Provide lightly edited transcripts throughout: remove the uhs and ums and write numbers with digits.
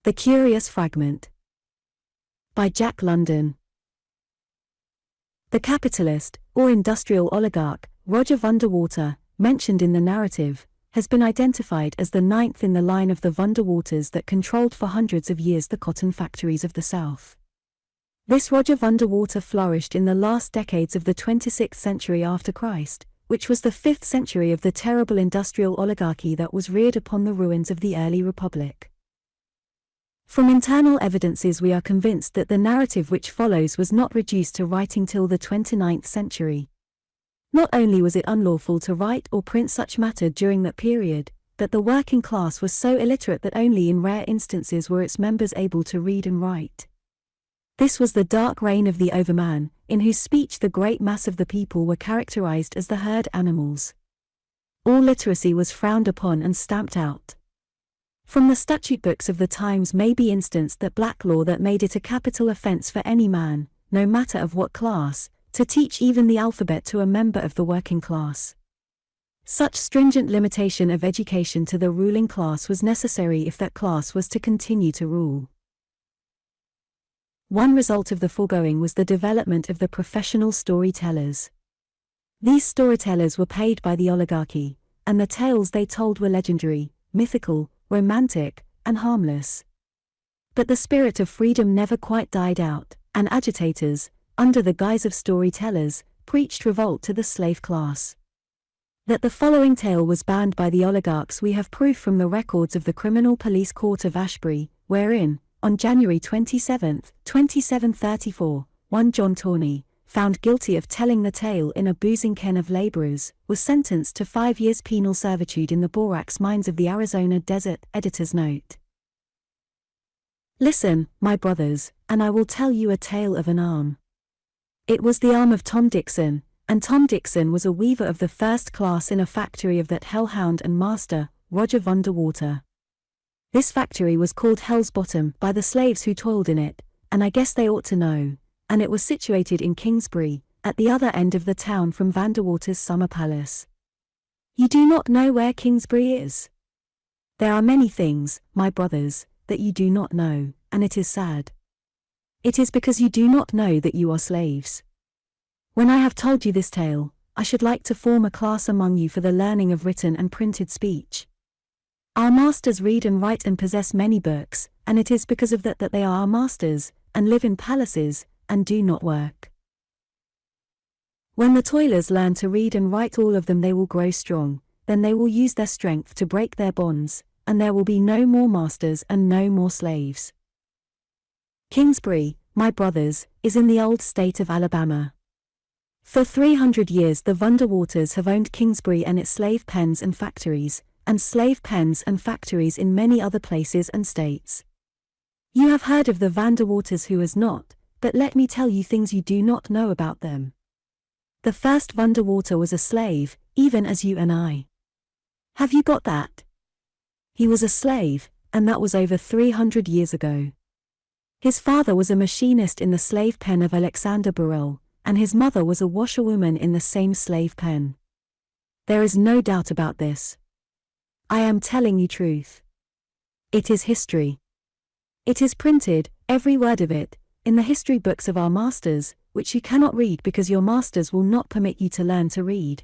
The Curious Fragment by Jack London. The capitalist, or industrial oligarch, Roger Vanderwater, mentioned in the narrative, has been identified as the ninth in the line of the Vanderwaters that controlled for hundreds of years the cotton factories of the South. This Roger Vanderwater flourished in the last decades of the 26th century after Christ, which was the 5th century of the terrible industrial oligarchy that was reared upon the ruins of the early republic. From internal evidences we are convinced that the narrative which follows was not reduced to writing till the 29th century. Not only was it unlawful to write or print such matter during that period, but the working class was so illiterate that only in rare instances were its members able to read and write. This was the dark reign of the overman, in whose speech the great mass of the people were characterized as the herd animals. All literacy was frowned upon and stamped out. From the statute books of the times may be instanced that black law that made it a capital offense for any man, no matter of what class, to teach even the alphabet to a member of the working class. Such stringent limitation of education to the ruling class was necessary if that class was to continue to rule. One result of the foregoing was the development of the professional storytellers. These storytellers were paid by the oligarchy, and the tales they told were legendary, mythical, romantic, and harmless. But the spirit of freedom never quite died out, and agitators, under the guise of storytellers, preached revolt to the slave class. That the following tale was banned by the oligarchs we have proof from the records of the Criminal Police Court of Ashbury, wherein, on January 27, 2734, one John Tawney, found guilty of telling the tale in a boozing ken of laborers, was sentenced to 5 years penal servitude in the borax mines of the Arizona desert. Editor's note. Listen, my brothers, and I will tell you a tale of an arm. It was the arm of Tom Dixon, and Tom Dixon was a weaver of the first class in a factory of that hellhound and master, Roger Vanderwater. This factory was called Hell's Bottom by the slaves who toiled in it, and I guess they ought to know, and it was situated in Kingsbury, at the other end of the town from Vanderwater's summer palace. You do not know where Kingsbury is? There are many things, my brothers, that you do not know, and it is sad. It is because you do not know that you are slaves. When I have told you this tale, I should like to form a class among you for the learning of written and printed speech. Our masters read and write and possess many books, and it is because of that they are our masters, and live in palaces, and do not work. When the toilers learn to read and write, all of them, they will grow strong, then they will use their strength to break their bonds, and there will be no more masters and no more slaves. Kingsbury, my brothers, is in the old state of Alabama. For 300 years the Vanderwaters have owned Kingsbury and its slave pens and factories, and slave pens and factories in many other places and states. You have heard of the Vanderwaters, who has not? But let me tell you things you do not know about them. The first Vanderwater was a slave, even as you and I. Have you got that? He was a slave, and that was over 300 years ago. His father was a machinist in the slave pen of Alexander Burrell, and his mother was a washerwoman in the same slave pen. There is no doubt about this. I am telling you truth. It is history. It is printed, every word of it, in the history books of our masters, which you cannot read because your masters will not permit you to learn to read.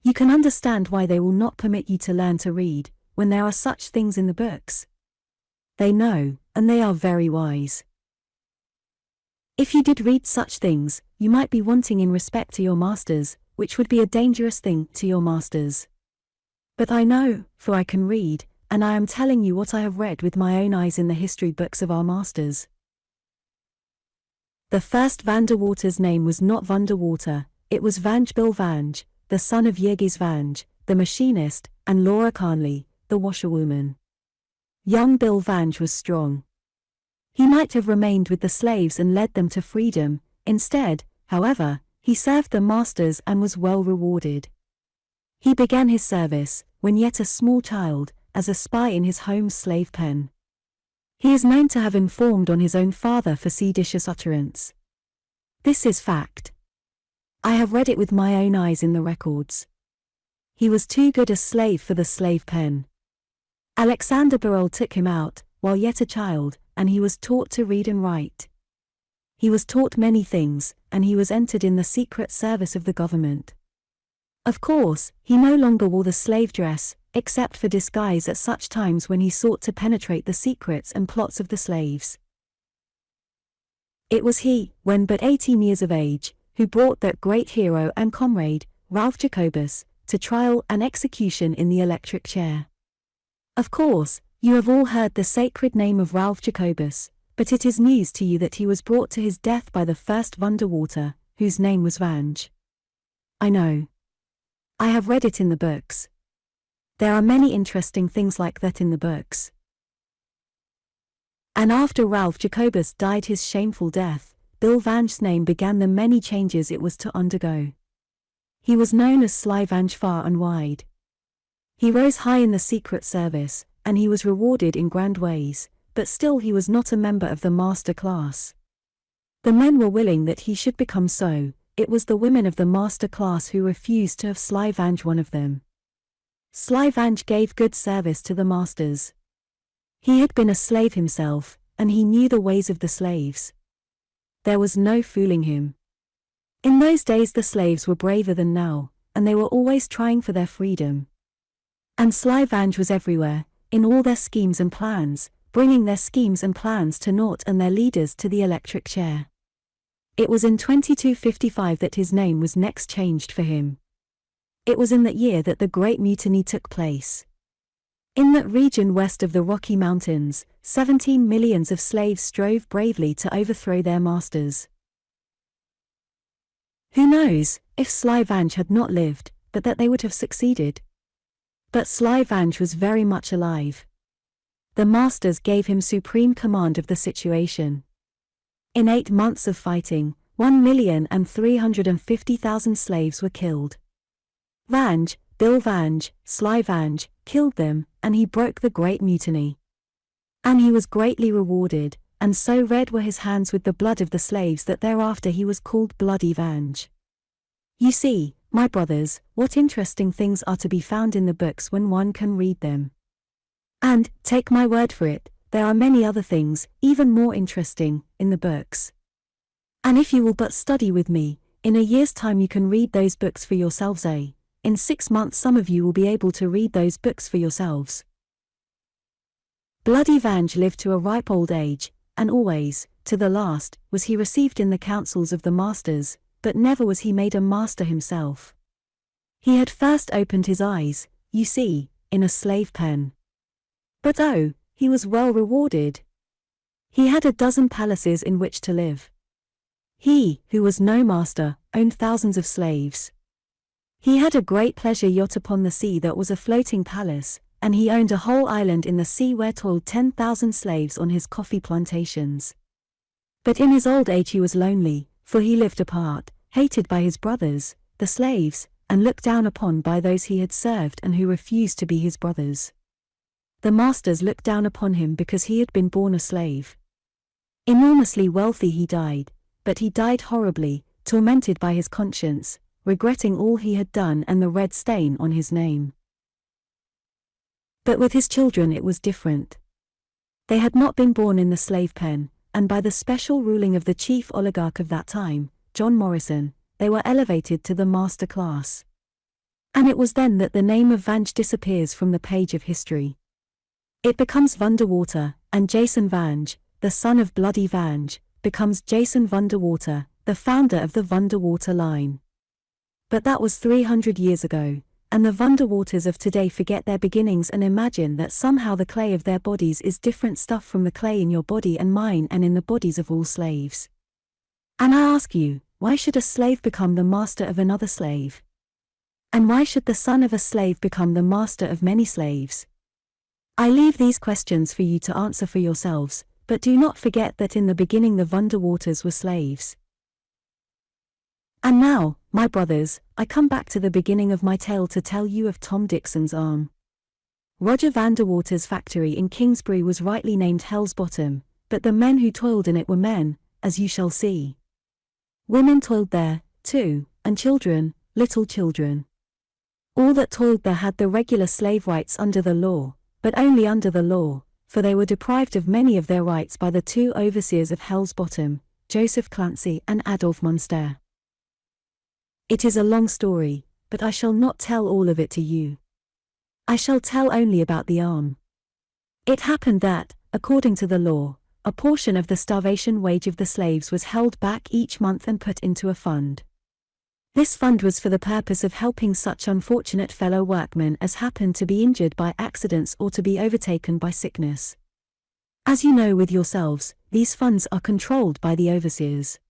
You can understand why they will not permit you to learn to read, when there are such things in the books. They know, and they are very wise. If you did read such things, you might be wanting in respect to your masters, which would be a dangerous thing to your masters. But I know, for I can read, and I am telling you what I have read with my own eyes in the history books of our masters. The first Vanderwater's name was not Vanderwater, it was Bill Vange, the son of Yergis Vange, the machinist, and Laura Carnley, the washerwoman. Young Bill Vange was strong. He might have remained with the slaves and led them to freedom. Instead, however, he served the masters and was well rewarded. He began his service, when yet a small child, as a spy in his home's slave pen. He is known to have informed on his own father for seditious utterance. This is fact. I have read it with my own eyes in the records. He was too good a slave for the slave pen. Alexander Burrell took him out, while yet a child, and he was taught to read and write. He was taught many things, and he was entered in the secret service of the government. Of course, he no longer wore the slave dress, except for disguise at such times when he sought to penetrate the secrets and plots of the slaves. It was he, when but 18 years of age, who brought that great hero and comrade, Ralph Jacobus, to trial and execution in the electric chair. Of course, you have all heard the sacred name of Ralph Jacobus, but it is news to you that he was brought to his death by the first Vanderwater, whose name was Vange. I know. I have read it in the books. There are many interesting things like that in the books. And after Ralph Jacobus died his shameful death, Bill Vange's name began the many changes it was to undergo. He was known as Sly Vange far and wide. He rose high in the Secret Service, and he was rewarded in grand ways, but still he was not a member of the master class. The men were willing that he should become so, it was the women of the master class who refused to have Sly Vange one of them. Sly Vange gave good service to the masters. He had been a slave himself, and he knew the ways of the slaves. There was no fooling him. In those days the slaves were braver than now, and they were always trying for their freedom. And Sly Vange was everywhere, in all their schemes and plans, bringing their schemes and plans to naught and their leaders to the electric chair. It was in 2255 that his name was next changed for him. It was in that year that the Great Mutiny took place. In that region west of the Rocky Mountains, 17 millions of slaves strove bravely to overthrow their masters. Who knows, if Sly Vange had not lived, but that they would have succeeded. But Sly Vange was very much alive. The masters gave him supreme command of the situation. In 8 months of fighting, 1,350,000 slaves were killed. Vange, Bill Vange, Sly Vange, killed them, and he broke the Great Mutiny. And he was greatly rewarded, and so red were his hands with the blood of the slaves that thereafter he was called Bloody Vange. You see, my brothers, what interesting things are to be found in the books when one can read them. And, take my word for it, there are many other things, even more interesting, in the books. And if you will but study with me, in a year's time you can read those books for yourselves. In 6 months some of you will be able to read those books for yourselves. Bloody Vange lived to a ripe old age, and always, to the last, was he received in the councils of the masters, but never was he made a master himself. He had first opened his eyes, you see, in a slave pen. But oh, he was well rewarded. He had a dozen palaces in which to live. He, who was no master, owned thousands of slaves. He had a great pleasure yacht upon the sea that was a floating palace, and he owned a whole island in the sea where toiled 10,000 slaves on his coffee plantations. But in his old age he was lonely, for he lived apart, hated by his brothers, the slaves, and looked down upon by those he had served and who refused to be his brothers. The masters looked down upon him because he had been born a slave. Enormously wealthy he died, but he died horribly, tormented by his conscience, regretting all he had done and the red stain on his name. But with his children it was different. They had not been born in the slave pen, and by the special ruling of the chief oligarch of that time, John Morrison, they were elevated to the master class. And it was then that the name of Vange disappears from the page of history. It becomes Vanderwater, and Jason Vange, the son of Bloody Vange, becomes Jason Vanderwater, the founder of the Vanderwater line. But that was 300 years ago, and the Vanderwaters of today forget their beginnings and imagine that somehow the clay of their bodies is different stuff from the clay in your body and mine and in the bodies of all slaves. And I ask you, why should a slave become the master of another slave? And why should the son of a slave become the master of many slaves? I leave these questions for you to answer for yourselves, but do not forget that in the beginning the Vanderwaters were slaves. And now, my brothers, I come back to the beginning of my tale to tell you of Tom Dixon's arm. Roger Vanderwater's factory in Kingsbury was rightly named Hell's Bottom, but the men who toiled in it were men, as you shall see. Women toiled there, too, and children, little children. All that toiled there had the regular slave rights under the law, but only under the law, for they were deprived of many of their rights by the two overseers of Hell's Bottom, Joseph Clancy and Adolph Munster. It is a long story, but I shall not tell all of it to you. I shall tell only about the arm. It happened that, according to the law, a portion of the starvation wage of the slaves was held back each month and put into a fund. This fund was for the purpose of helping such unfortunate fellow workmen as happened to be injured by accidents or to be overtaken by sickness. As you know with yourselves, these funds are controlled by the overseers.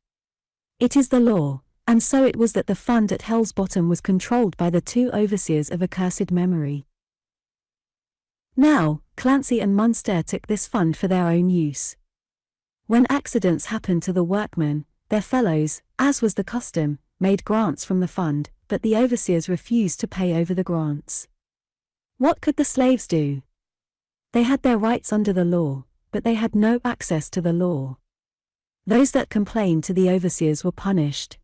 It is the law, and so it was that the fund at Hell's Bottom was controlled by the two overseers of accursed memory. Now, Clancy and Munster took this fund for their own use. When accidents happened to the workmen, their fellows, as was the custom, made grants from the fund, but the overseers refused to pay over the grants. What could the slaves do? They had their rights under the law, but they had no access to the law. Those that complained to the overseers were punished.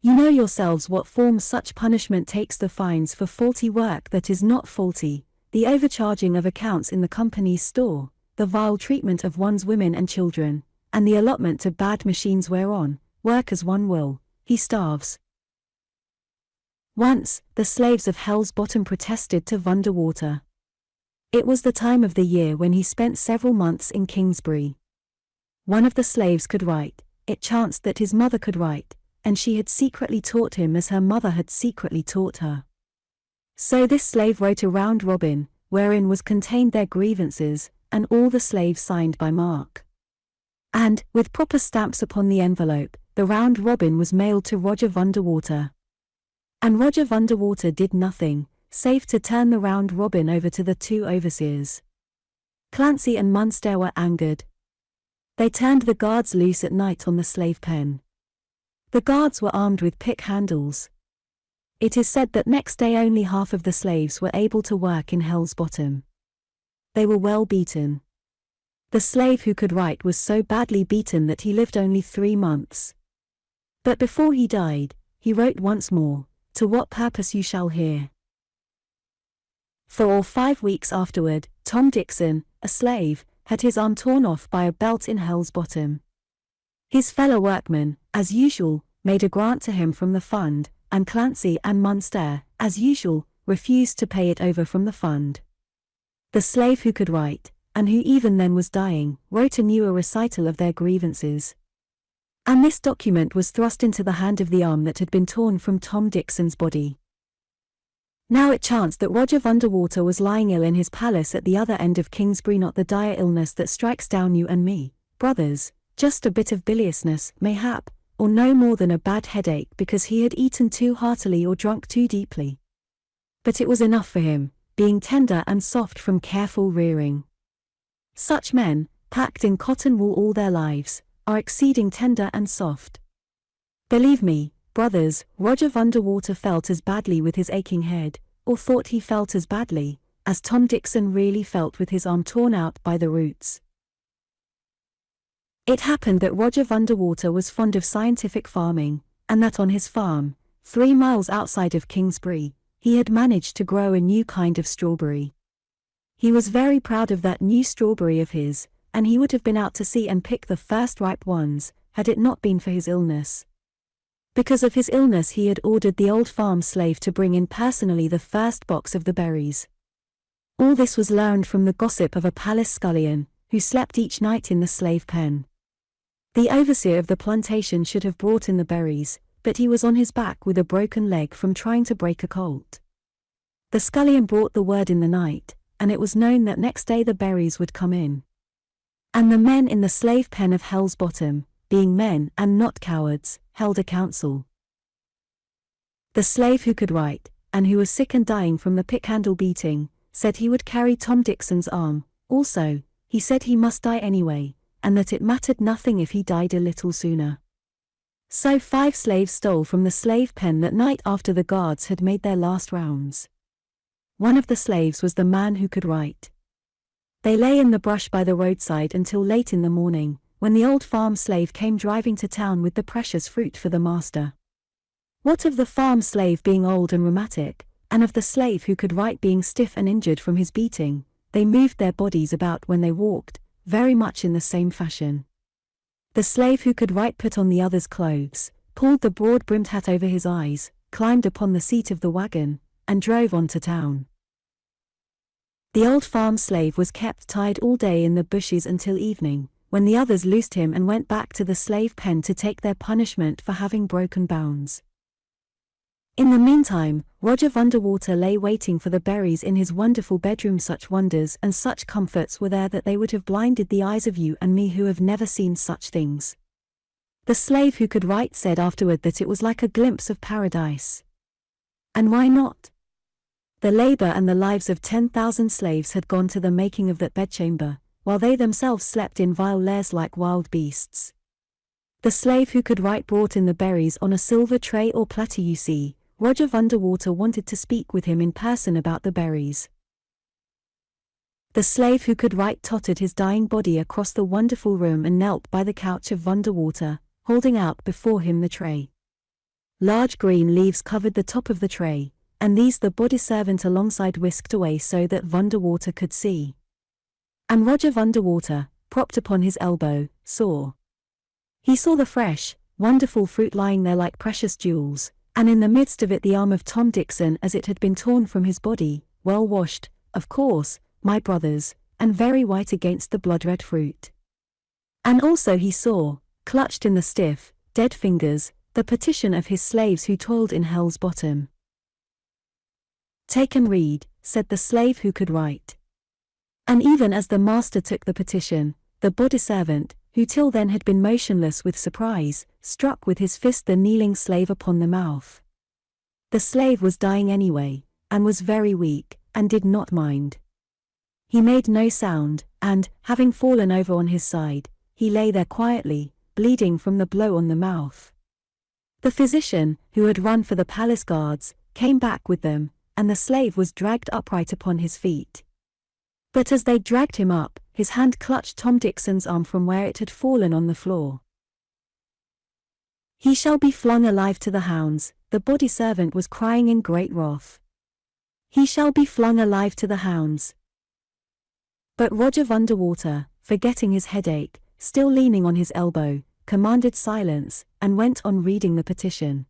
You know yourselves what form such punishment takes: the fines for faulty work that is not faulty, the overcharging of accounts in the company's store, the vile treatment of one's women and children, and the allotment to bad machines whereon, work as one will, he starves. Once, the slaves of Hell's Bottom protested to Vanderwater. It was the time of the year when he spent several months in Kingsbury. One of the slaves could write, it chanced that his mother could write, and she had secretly taught him as her mother had secretly taught her. So this slave wrote a round robin, wherein was contained their grievances, and all the slaves signed by mark. And, with proper stamps upon the envelope, the round robin was mailed to Roger Vanderwater. And Roger Vanderwater did nothing, save to turn the round robin over to the two overseers. Clancy and Munster were angered. They turned the guards loose at night on the slave pen. The guards were armed with pick handles. It is said that next day only half of the slaves were able to work in Hell's Bottom. They were well beaten. The slave who could write was so badly beaten that he lived only 3 months. But before he died, he wrote once more, "To what purpose you shall hear." For 5 weeks afterward, Tom Dixon, a slave, had his arm torn off by a belt in Hell's Bottom. His fellow workmen, as usual, made a grant to him from the fund, and Clancy and Munster, as usual, refused to pay it over from the fund. The slave who could write, and who even then was dying, wrote anew a recital of their grievances. And this document was thrust into the hand of the arm that had been torn from Tom Dixon's body. Now it chanced that Roger Vanderwater was lying ill in his palace at the other end of Kingsbury, not the dire illness that strikes down you and me, brothers, just a bit of biliousness, mayhap, or no more than a bad headache because he had eaten too heartily or drunk too deeply. But it was enough for him, being tender and soft from careful rearing. Such men, packed in cotton wool all their lives, are exceeding tender and soft. Believe me, brothers, Roger Vanderwater felt as badly with his aching head, or thought he felt as badly, as Tom Dixon really felt with his arm torn out by the roots. It happened that Roger Vanderwater was fond of scientific farming, and that on his farm, 3 miles outside of Kingsbury, he had managed to grow a new kind of strawberry. He was very proud of that new strawberry of his, and he would have been out to see and pick the first ripe ones, had it not been for his illness. Because of his illness he had ordered the old farm slave to bring in personally the first box of the berries. All this was learned from the gossip of a palace scullion, who slept each night in the slave pen. The overseer of the plantation should have brought in the berries, but he was on his back with a broken leg from trying to break a colt. The scullion brought the word in the night, and it was known that next day the berries would come in. And the men in the slave pen of Hell's Bottom, being men and not cowards, held a council. The slave who could write, and who was sick and dying from the pick-handle beating, said he would carry Tom Dixon's arm. Also, he said he must die anyway, and that it mattered nothing if he died a little sooner. So 5 slaves stole from the slave pen that night after the guards had made their last rounds. One of the slaves was the man who could write. They lay in the brush by the roadside until late in the morning, when the old farm slave came driving to town with the precious fruit for the master. What of the farm slave being old and rheumatic, and of the slave who could write being stiff and injured from his beating, they moved their bodies about when they walked, very much in the same fashion. The slave who could write put on the other's clothes, pulled the broad-brimmed hat over his eyes, climbed upon the seat of the wagon, and drove on to town. The old farm slave was kept tied all day in the bushes until evening, when the others loosed him and went back to the slave pen to take their punishment for having broken bounds. In the meantime, Roger Vanderwater lay waiting for the berries in his wonderful bedroom. Such wonders and such comforts were there that they would have blinded the eyes of you and me who have never seen such things. The slave who could write said afterward that it was like a glimpse of paradise. And why not? The labor and the lives of 10,000 slaves had gone to the making of that bedchamber, while they themselves slept in vile lairs like wild beasts. The slave who could write brought in the berries on a silver tray or platter. You see, Roger Vanderwater wanted to speak with him in person about the berries. The slave who could write tottered his dying body across the wonderful room and knelt by the couch of Vanderwater, holding out before him the tray. Large green leaves covered the top of the tray, and these the body servant alongside whisked away so that Vanderwater could see. And Roger Vanderwater, propped upon his elbow, saw. He saw the fresh, wonderful fruit lying there like precious jewels, and in the midst of it the arm of Tom Dixon as it had been torn from his body, well washed, of course, my brothers, and very white against the blood-red fruit. And also he saw, clutched in the stiff, dead fingers, the petition of his slaves who toiled in hell's bottom. "Take and read," said the slave who could write. And even as the master took the petition, the body servant, who till then had been motionless with surprise, struck with his fist the kneeling slave upon the mouth. The slave was dying anyway, and was very weak, and did not mind. He made no sound, and, having fallen over on his side, he lay there quietly, bleeding from the blow on the mouth. The physician, who had run for the palace guards, came back with them, and the slave was dragged upright upon his feet. But as they dragged him up, his hand clutched Tom Dixon's arm from where it had fallen on the floor. "He shall be flung alive to the hounds," the body servant was crying in great wrath. "He shall be flung alive to the hounds." But Roger Vanderwater, forgetting his headache, still leaning on his elbow, commanded silence, and went on reading the petition.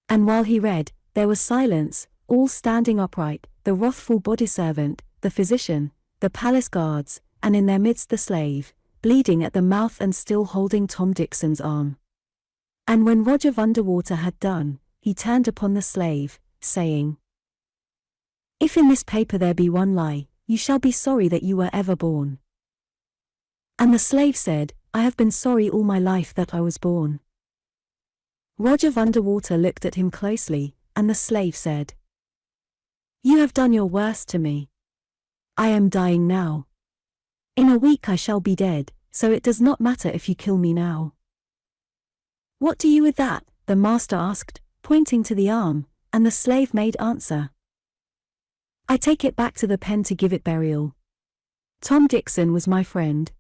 And while he read, there was silence, all standing upright, the wrathful body servant, the physician, the palace guards, and in their midst the slave, bleeding at the mouth and still holding Tom Dixon's arm. And when Roger Vanderwater had done, he turned upon the slave, saying, "If in this paper there be one lie, you shall be sorry that you were ever born." And the slave said, "I have been sorry all my life that I was born." Roger Vanderwater looked at him closely, and the slave said, "You have done your worst to me. I am dying now. In a week I shall be dead, so it does not matter if you kill me now." "What do you with that?" the master asked, pointing to the arm, and the slave made answer, "I take it back to the pen to give it burial. Tom Dixon was my friend.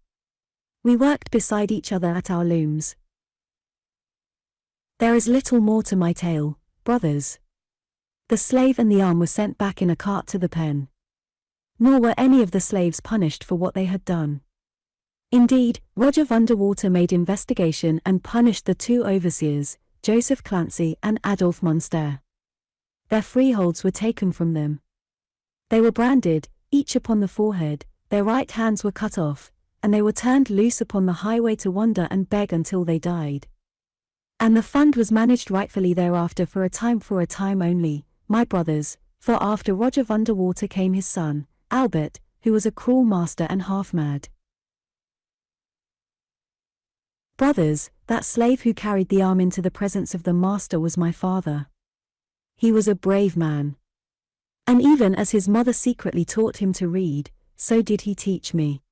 We worked beside each other at our looms. There is little more to my tale, brothers." The slave and the arm were sent back in a cart to the pen. Nor were any of the slaves punished for what they had done. Indeed, Roger Vanderwater made investigation and punished the two overseers, Joseph Clancy and Adolph Munster. Their freeholds were taken from them. They were branded, each upon the forehead, their right hands were cut off, and they were turned loose upon the highway to wander and beg until they died. And the fund was managed rightfully thereafter for a time only, my brothers, for after Roger Vanderwater came his son, Albert, who was a cruel master and half mad. Brothers, that slave who carried the arm into the presence of the master was my father. He was a brave man. And even as his mother secretly taught him to read, so did he teach me.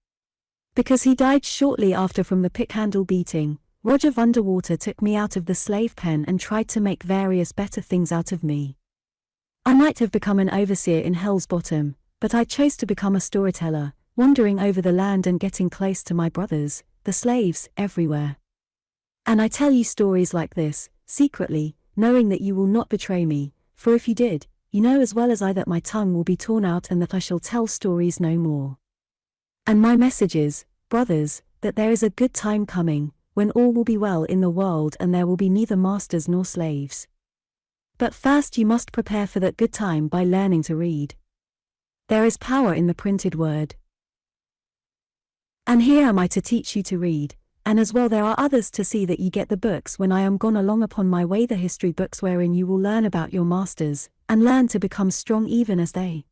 Because he died shortly after from the pick-handle beating, Roger Vanderwater took me out of the slave pen and tried to make various better things out of me. I might have become an overseer in Hell's Bottom, but I chose to become a storyteller, wandering over the land and getting close to my brothers, the slaves, everywhere. And I tell you stories like this, secretly, knowing that you will not betray me, for if you did, you know as well as I that my tongue will be torn out and that I shall tell stories no more. And my message is, brothers, that there is a good time coming, when all will be well in the world and there will be neither masters nor slaves. But first you must prepare for that good time by learning to read. There is power in the printed word. And here am I to teach you to read, and as well there are others to see that ye get the books when I am gone along upon my way, the history books wherein you will learn about your masters, and learn to become strong even as they.